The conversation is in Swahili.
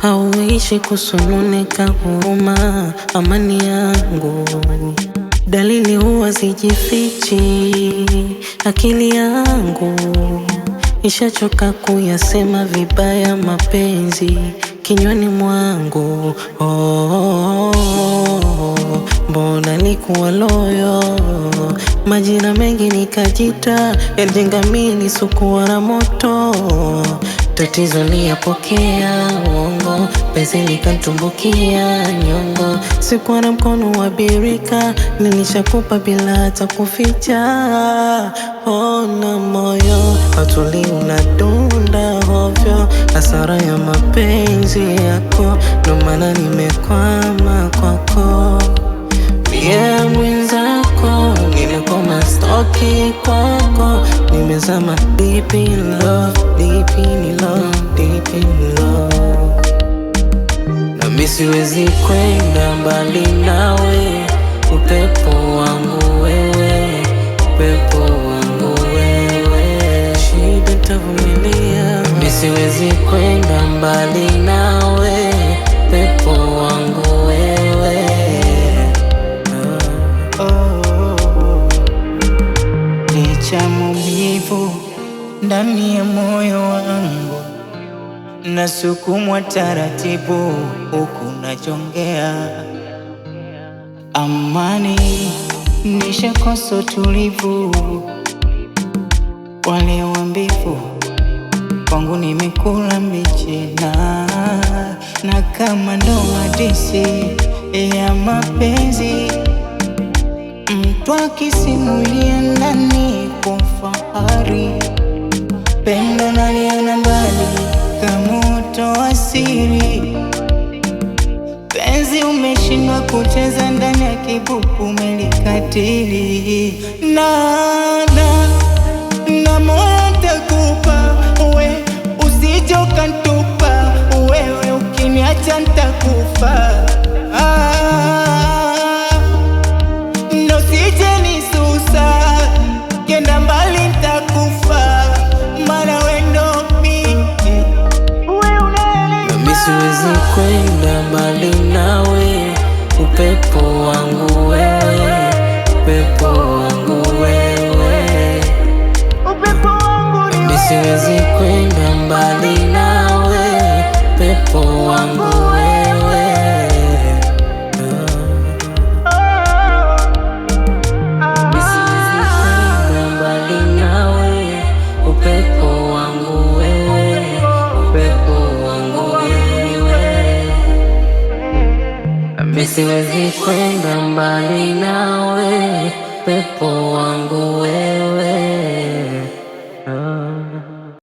hauishi kusononeka, huruma amani yangu. Dalili huwa zijifichi, akili yangu ishachoka kuyasema vibaya mapenzi kinywani mwangu. Mbona nikuwa loyo, majina mengi nikajita, yalijenga mili sukuwa na moto. Tatizo niyapokea uongo, penzi likantumbukia nyongo. Sikuwa na mkono wa birika, nilishakupa bila hata kuficha. Ona moyo hatuli unadunda hovyo, hasara ya mapenzi yako, ndo maana nimekwama kwako. Yeah, mwenzako nimekoma stoki kwako, nimezama deep in love, deep in love, deep in love. Na mimi siwezi kwenda mbali nawe, upepo wangu wewe, upepo wangu wewe, shida tavumilia. Mimi siwezi kwenda mbali nawe, upepo wangu wewe. Licha maumivu ndani ya moyo wangu, nasukumwa taratibu huku nachongea. Amani nishakosa tulivu, wale wambivu kwangu nimekula mbichi na kama ndo hadithi ya mapenzi, mtu akisimulia ndani kwa fahari, pendo naliona mbali kama moto wa siri. Penzi umeshindwa kucheza ndani ya kibubu, umelikatili na moyo ntakupa we, usije ukantupa wewe, ukiniacha ntakufa. No sije nisusa, kenda mbali ntakufa, mana we ndo mimi. Na mimi siwezi kwenda mbali nawe, upepo wangu wewe, upepo wangu wewe, Upepo wangu ni mimi siwezi kwenda mbali nawe, upepo wangu wewe. Mimi siwezi kwenda mbali nawe, upepo wangu wewe, upepo wangu wewe. Mimi siwezi kwenda mbali nawe, upepo wangu wewe.